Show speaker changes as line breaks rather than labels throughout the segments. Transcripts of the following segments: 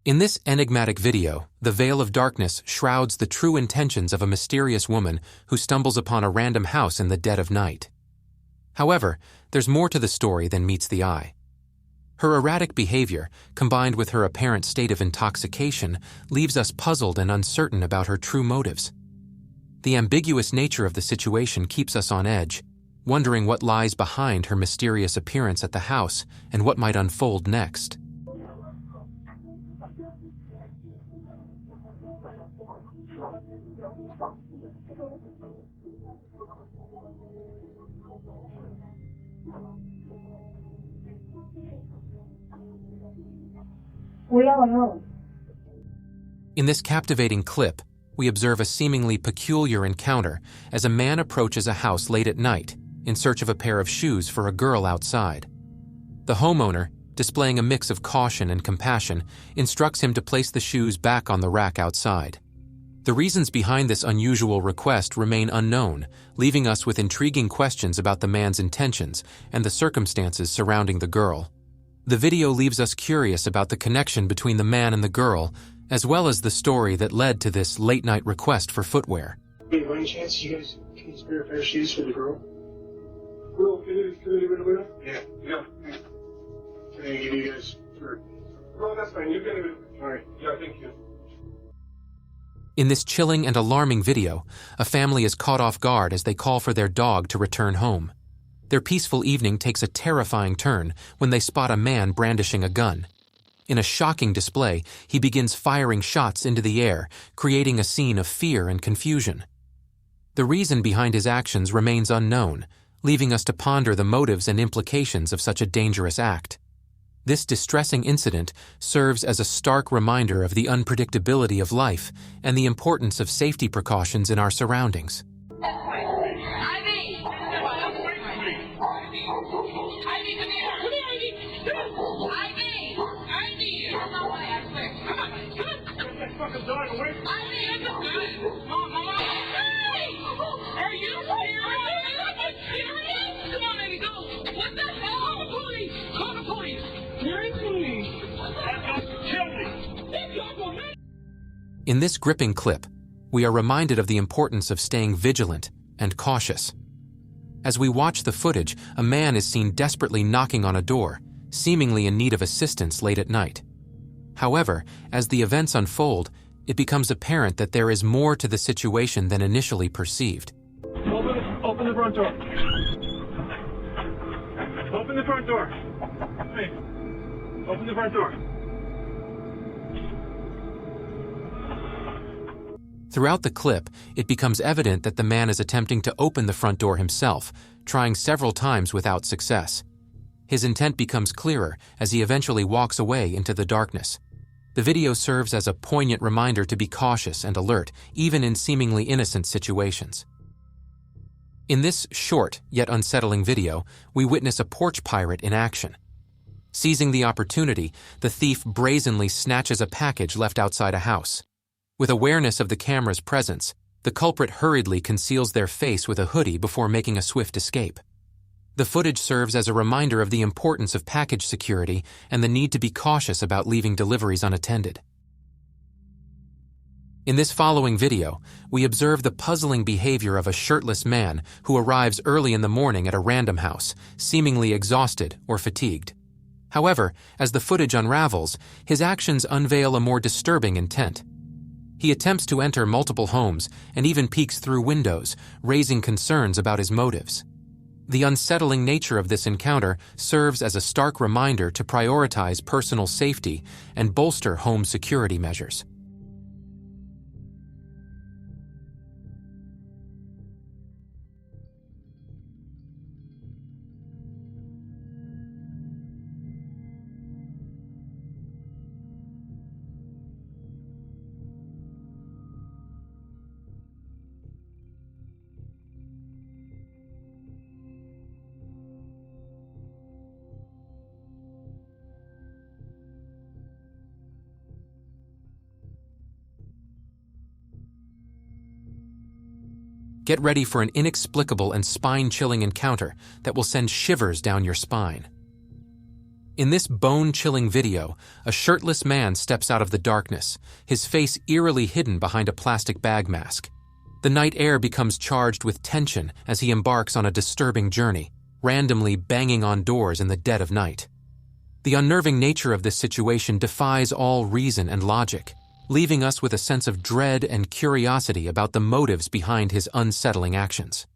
In this enigmatic video, the veil of darkness shrouds the true intentions of a mysterious woman who stumbles upon a random house in the dead of night. However, there's more to the story than meets the eye. Her erratic behavior, combined with her apparent state of intoxication, leaves us puzzled and uncertain about her true motives. The ambiguous nature of the situation keeps us on edge, wondering what lies behind her mysterious appearance at the house and what might unfold next.
We all know.
In this captivating clip, we observe a seemingly peculiar encounter as a man approaches a house late at night in search of a pair of shoes for a girl outside. The homeowner, displaying a mix of caution and compassion, instructs him to place the shoes back on the rack outside. The reasons behind this unusual request remain unknown, leaving us with intriguing questions about the man's intentions and the circumstances surrounding the girl. The video leaves us curious about the connection between the man and the girl, as well as the story that led to this late-night request for footwear.
Hey, by any chance you guys can spare a pair of shoes for the girl? Yeah. Can I give you guys for... No, that's fine. You can leave it. All right. Yeah, thank you.
In this chilling and alarming video, a family is caught off guard as they call for their dog to return home. Their peaceful evening takes a terrifying turn when they spot a man brandishing a gun. In a shocking display, he begins firing shots into the air, creating a scene of fear and confusion. The reason behind his actions remains unknown, leaving us to ponder the motives and implications of such a dangerous act. This distressing incident serves as a stark reminder of the unpredictability of life and the importance of safety precautions in our surroundings. In this gripping clip, we are reminded of the importance of staying vigilant and cautious. As we watch the footage, a man is seen desperately knocking on a door, seemingly in need of assistance late at night. However, as the events unfold, it becomes apparent that there is more to the situation than initially perceived.
Open the front door. Open the front door. Hey, open the front door.
Throughout the clip, it becomes evident that the man is attempting to open the front door himself, trying several times without success. His intent becomes clearer as he eventually walks away into the darkness. The video serves as a poignant reminder to be cautious and alert, even in seemingly innocent situations. In this short yet unsettling video, we witness a porch pirate in action. Seizing the opportunity, the thief brazenly snatches a package left outside a house. With awareness of the camera's presence, the culprit hurriedly conceals their face with a hoodie before making a swift escape. The footage serves as a reminder of the importance of package security and the need to be cautious about leaving deliveries unattended. In this following video, we observe the puzzling behavior of a shirtless man who arrives early in the morning at a random house, seemingly exhausted or fatigued. However, as the footage unravels, his actions unveil a more disturbing intent. He attempts to enter multiple homes and even peeks through windows, raising concerns about his motives. The unsettling nature of this encounter serves as a stark reminder to prioritize personal safety and bolster home security measures. Get ready for an inexplicable and spine-chilling encounter that will send shivers down your spine. In this bone-chilling video, a shirtless man steps out of the darkness, his face eerily hidden behind a plastic bag mask. The night air becomes charged with tension as he embarks on a disturbing journey, randomly banging on doors in the dead of night. The unnerving nature of this situation defies all reason and logic, leaving us with a sense of dread and curiosity about the motives behind his unsettling actions.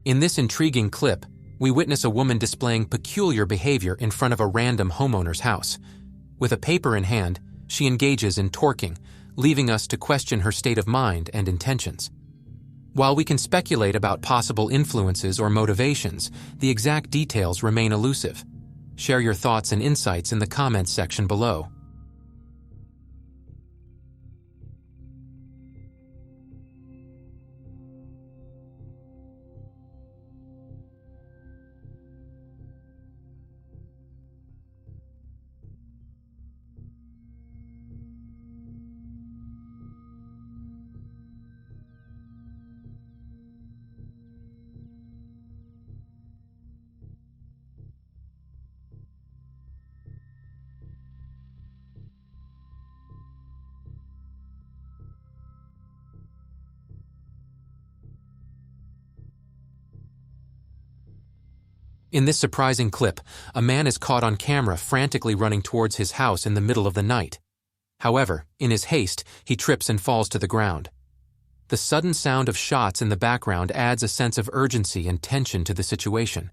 In this intriguing clip, we witness a woman displaying peculiar behavior in front of a random homeowner's house. With a paper in hand, she engages in torquing, leaving us to question her state of mind and intentions. While we can speculate about possible influences or motivations, the exact details remain elusive. Share your thoughts and insights in the comments section below. In this surprising clip, a man is caught on camera frantically running towards his house in the middle of the night. However, in his haste, he trips and falls to the ground. The sudden sound of shots in the background adds a sense of urgency and tension to the situation.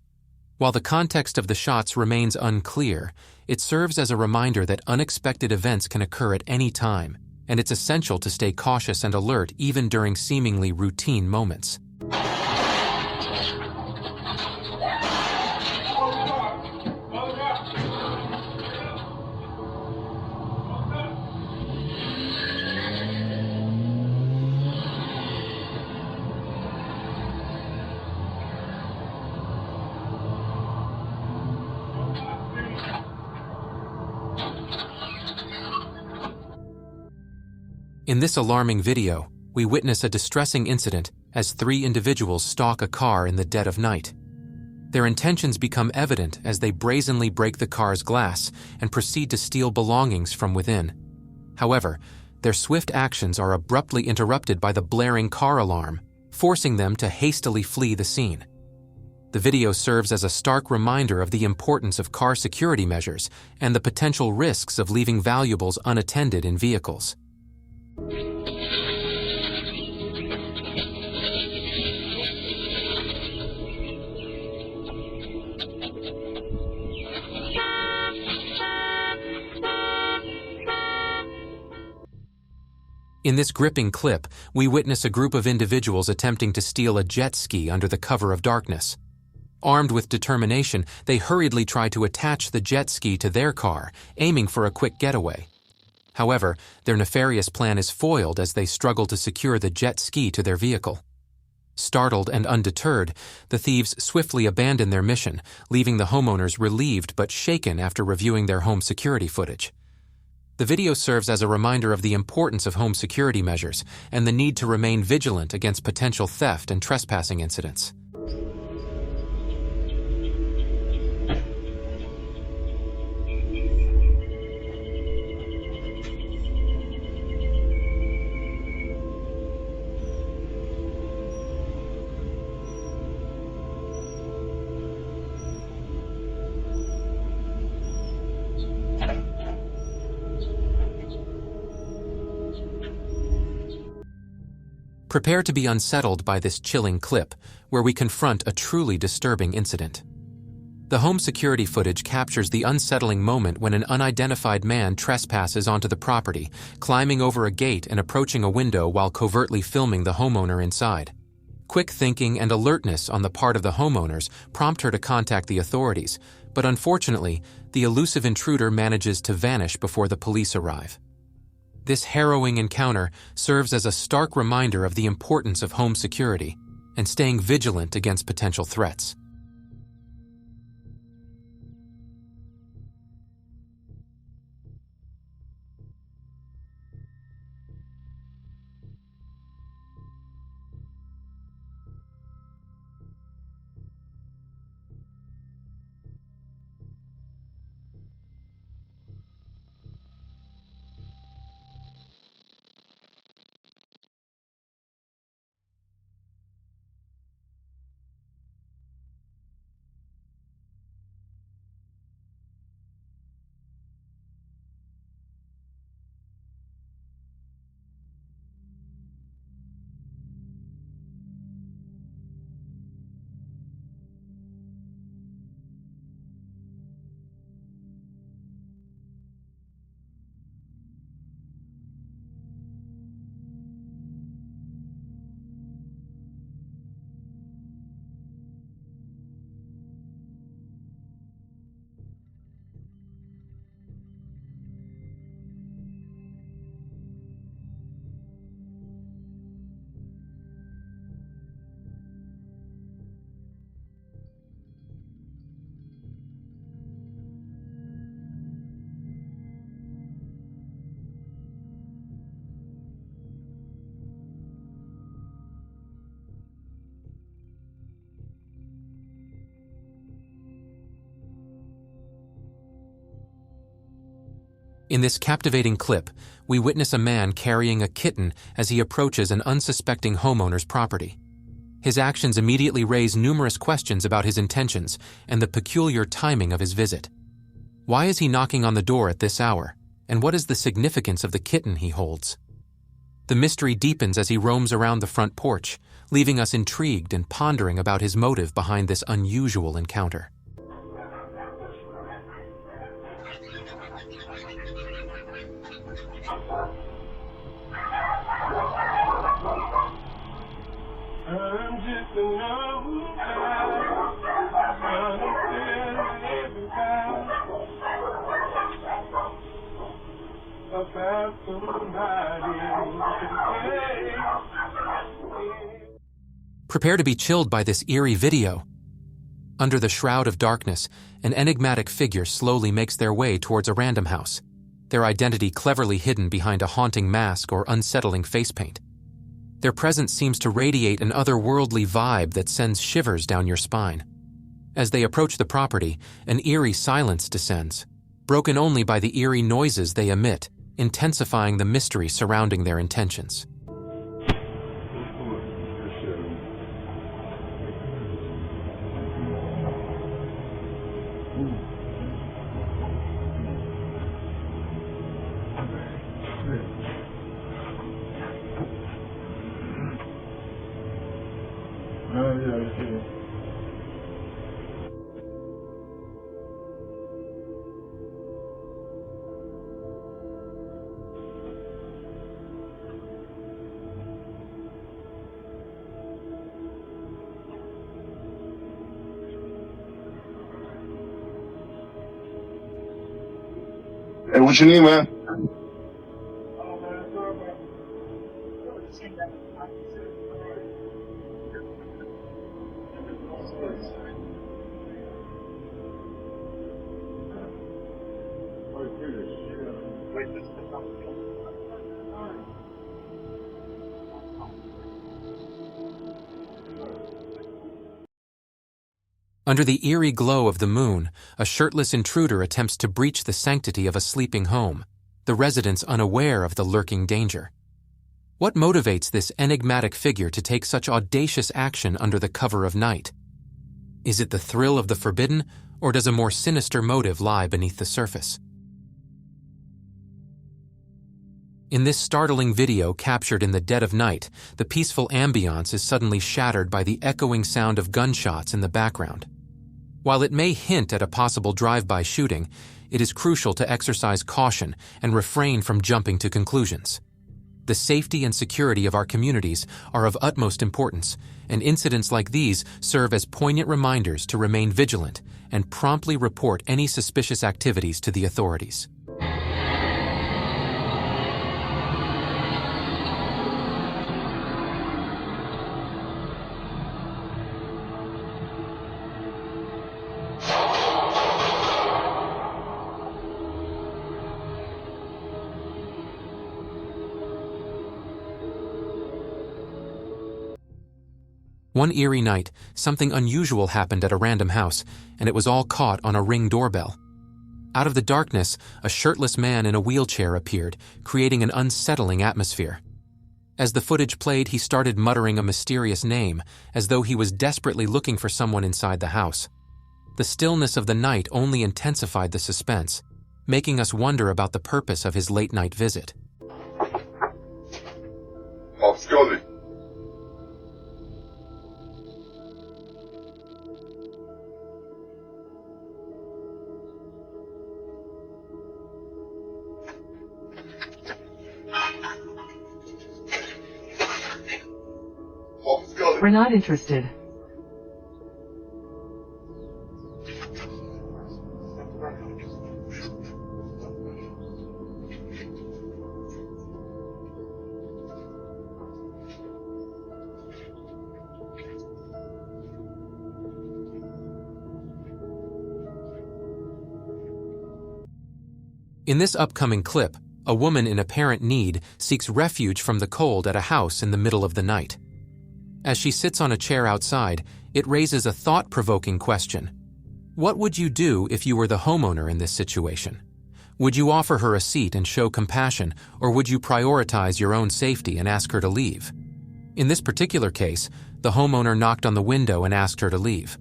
While the context of the shots remains unclear, it serves as a reminder that unexpected events can occur at any time, and it's essential to stay cautious and alert even during seemingly routine moments. In this alarming video, we witness a distressing incident as 3 individuals stalk a car in the dead of night. Their intentions become evident as they brazenly break the car's glass and proceed to steal belongings from within. However, their swift actions are abruptly interrupted by the blaring car alarm, forcing them to hastily flee the scene. The video serves as a stark reminder of the importance of car security measures and the potential risks of leaving valuables unattended in vehicles. In this gripping clip, we witness a group of individuals attempting to steal a jet ski under the cover of darkness. Armed with determination, they hurriedly try to attach the jet ski to their car, aiming for a quick getaway. However, their nefarious plan is foiled as they struggle to secure the jet ski to their vehicle. Startled and undeterred, the thieves swiftly abandon their mission, leaving the homeowners relieved but shaken after reviewing their home security footage. The video serves as a reminder of the importance of home security measures and the need to remain vigilant against potential theft and trespassing incidents. Prepare to be unsettled by this chilling clip, where we confront a truly disturbing incident. The home security footage captures the unsettling moment when an unidentified man trespasses onto the property, climbing over a gate and approaching a window while covertly filming the homeowner inside. Quick thinking and alertness on the part of the homeowners prompt her to contact the authorities, but unfortunately, the elusive intruder manages to vanish before the police arrive. This harrowing encounter serves as a stark reminder of the importance of home security and staying vigilant against potential threats. In this captivating clip, we witness a man carrying a kitten as he approaches an unsuspecting homeowner's property. His actions immediately raise numerous questions about his intentions and the peculiar timing of his visit. Why is he knocking on the door at this hour, and what is the significance of the kitten he holds? The mystery deepens as he roams around the front porch, leaving us intrigued and pondering about his motive behind this unusual encounter.
I'm just a number trying to tell everybody about somebody.
Prepare to be chilled by this eerie video. Under the shroud of darkness, an enigmatic figure slowly makes their way towards a random house, their identity cleverly hidden behind a haunting mask or unsettling face paint. Their presence seems to radiate an otherworldly vibe that sends shivers down your spine. As they approach the property, an eerie silence descends, broken only by the eerie noises they emit, intensifying the mystery surrounding their intentions.
Hey, what you need, man?
Under the eerie glow of the moon, a shirtless intruder attempts to breach the sanctity of a sleeping home, the residents unaware of the lurking danger. What motivates this enigmatic figure to take such audacious action under the cover of night? Is it the thrill of the forbidden, or does a more sinister motive lie beneath the surface? In this startling video captured in the dead of night, the peaceful ambiance is suddenly shattered by the echoing sound of gunshots in the background. While it may hint at a possible drive-by shooting, it is crucial to exercise caution and refrain from jumping to conclusions. The safety and security of our communities are of utmost importance, and incidents like these serve as poignant reminders to remain vigilant and promptly report any suspicious activities to the authorities. One eerie night, something unusual happened at a random house, and it was all caught on a Ring doorbell. Out of the darkness, a shirtless man in a wheelchair appeared, creating an unsettling atmosphere. As the footage played, he started muttering a mysterious name, as though he was desperately looking for someone inside the house. The stillness of the night only intensified the suspense, making us wonder about the purpose of his late-night visit.
Scully.
We're not interested.
In this upcoming clip, a woman in apparent need seeks refuge from the cold at a house in the middle of the night. As she sits on a chair outside, it raises a thought-provoking question. What would you do if you were the homeowner in this situation? Would you offer her a seat and show compassion, or would you prioritize your own safety and ask her to leave? In this particular case, the homeowner knocked on the window and asked her to leave.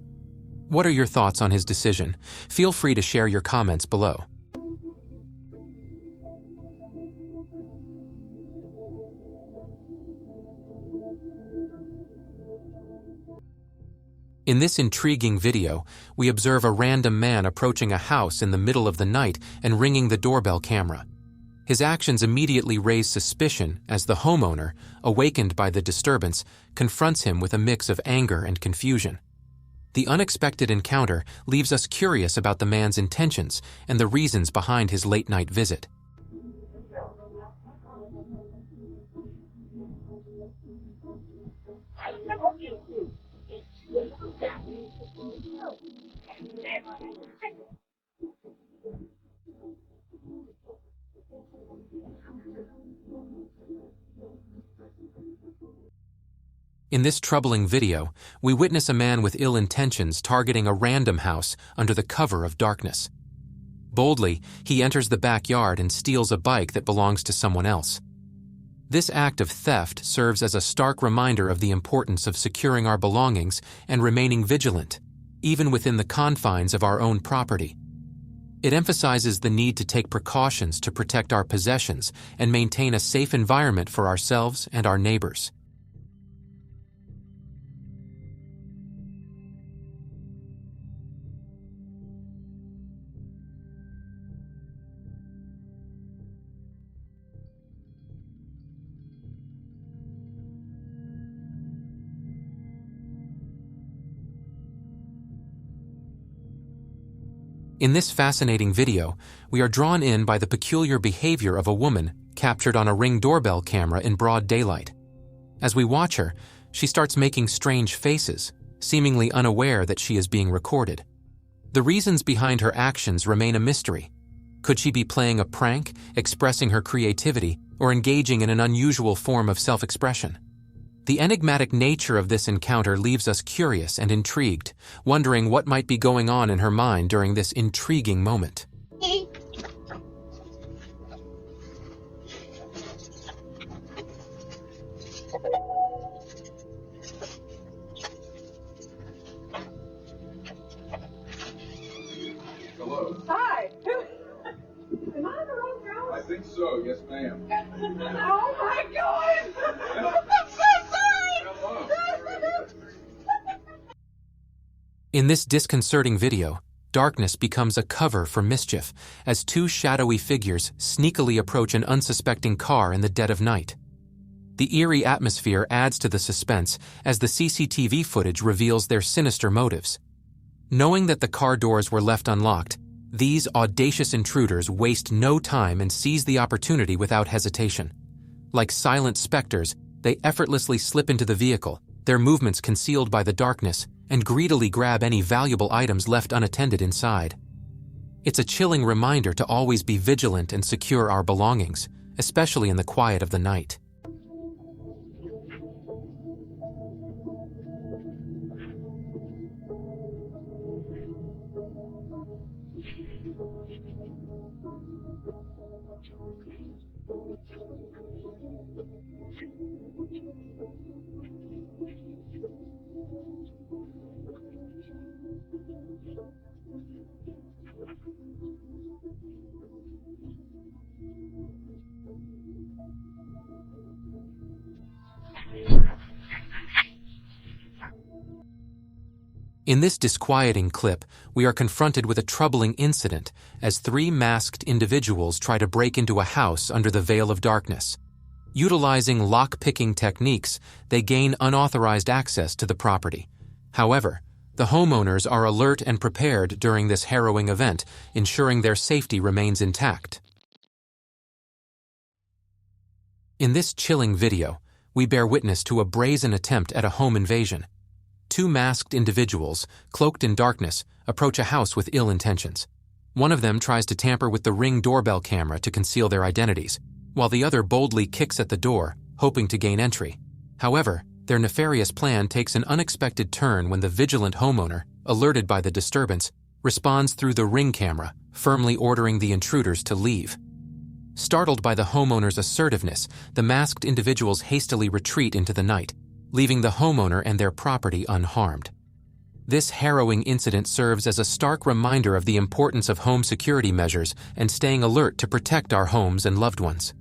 What are your thoughts on his decision? Feel free to share your comments below. In this intriguing video, we observe a random man approaching a house in the middle of the night and ringing the doorbell camera. His actions immediately raise suspicion as the homeowner, awakened by the disturbance, confronts him with a mix of anger and confusion. The unexpected encounter leaves us curious about the man's intentions and the reasons behind his late-night visit. In this troubling video, we witness a man with ill intentions targeting a random house under the cover of darkness. Boldly, he enters the backyard and steals a bike that belongs to someone else. This act of theft serves as a stark reminder of the importance of securing our belongings and remaining vigilant, even within the confines of our own property. It emphasizes the need to take precautions to protect our possessions and maintain a safe environment for ourselves and our neighbors. In this fascinating video, we are drawn in by the peculiar behavior of a woman captured on a Ring doorbell camera in broad daylight. As we watch her, she starts making strange faces, seemingly unaware that she is being recorded. The reasons behind her actions remain a mystery. Could she be playing a prank, expressing her creativity, or engaging in an unusual form of self-expression? The enigmatic nature of this encounter leaves us curious and intrigued, wondering what might be going on in her mind during this intriguing moment.
Hello.
Hi. Am I in the wrong house?
I think so. Yes, ma'am.
Oh my God! I'm so sorry!
In this disconcerting video, darkness becomes a cover for mischief as two shadowy figures sneakily approach an unsuspecting car in the dead of night. The eerie atmosphere adds to the suspense as the CCTV footage reveals their sinister motives. Knowing that the car doors were left unlocked, these audacious intruders waste no time and seize the opportunity without hesitation. Like silent specters, they effortlessly slip into the vehicle, their movements concealed by the darkness, and greedily grab any valuable items left unattended inside. It's a chilling reminder to always be vigilant and secure our belongings, especially in the quiet of the night. In this disquieting clip, we are confronted with a troubling incident as three masked individuals try to break into a house under the veil of darkness. Utilizing lock-picking techniques, they gain unauthorized access to the property. However, the homeowners are alert and prepared during this harrowing event, ensuring their safety remains intact. In this chilling video, we bear witness to a brazen attempt at a home invasion. Two masked individuals, cloaked in darkness, approach a house with ill intentions. One of them tries to tamper with the Ring doorbell camera to conceal their identities, while the other boldly kicks at the door, hoping to gain entry. However, their nefarious plan takes an unexpected turn when the vigilant homeowner, alerted by the disturbance, responds through the Ring camera, firmly ordering the intruders to leave. Startled by the homeowner's assertiveness, the masked individuals hastily retreat into the night, leaving the homeowner and their property unharmed. This harrowing incident serves as a stark reminder of the importance of home security measures and staying alert to protect our homes and loved ones.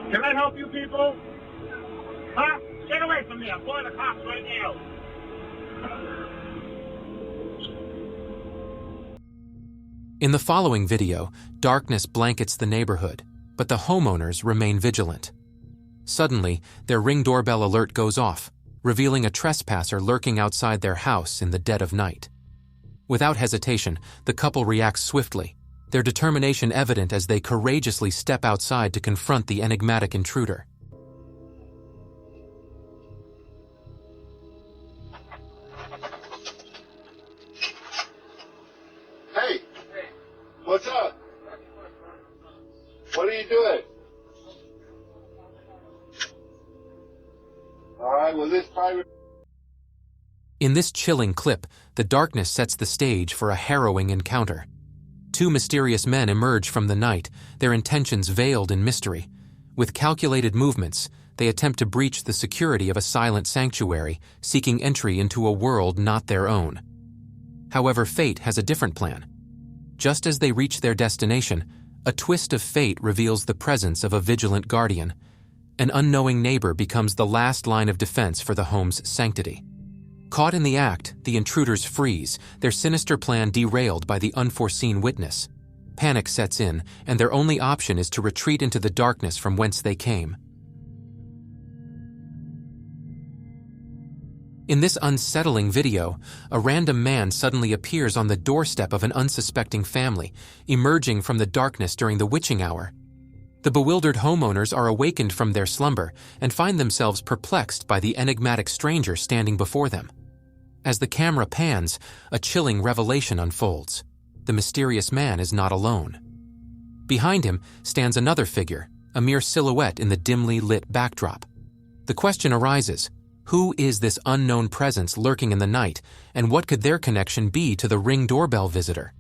Can I help you people? Huh? Get away from me. I'm calling the cops right now.
In the following video, darkness blankets the neighborhood, but the homeowners remain vigilant. Suddenly, their Ring doorbell alert goes off, revealing a trespasser lurking outside their house in the dead of night. Without hesitation, the couple reacts swiftly, their determination evident as they courageously step outside to confront the enigmatic intruder.
Hey! What's up? What are you doing? Alright, well this private...
In this chilling clip, the darkness sets the stage for a harrowing encounter. Two mysterious men emerge from the night, their intentions veiled in mystery. With calculated movements, they attempt to breach the security of a silent sanctuary, seeking entry into a world not their own. However, fate has a different plan. Just as they reach their destination, a twist of fate reveals the presence of a vigilant guardian. An unknowing neighbor becomes the last line of defense for the home's sanctity. Caught in the act, the intruders freeze, their sinister plan derailed by the unforeseen witness. Panic sets in, and their only option is to retreat into the darkness from whence they came. In this unsettling video, a random man suddenly appears on the doorstep of an unsuspecting family, emerging from the darkness during the witching hour. The bewildered homeowners are awakened from their slumber and find themselves perplexed by the enigmatic stranger standing before them. As the camera pans, a chilling revelation unfolds. The mysterious man is not alone. Behind him stands another figure, a mere silhouette in the dimly lit backdrop. The question arises, who is this unknown presence lurking in the night, and what could their connection be to the Ring doorbell visitor?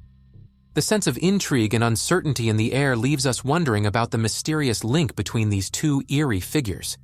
The sense of intrigue and uncertainty in the air leaves us wondering about the mysterious link between these two eerie figures.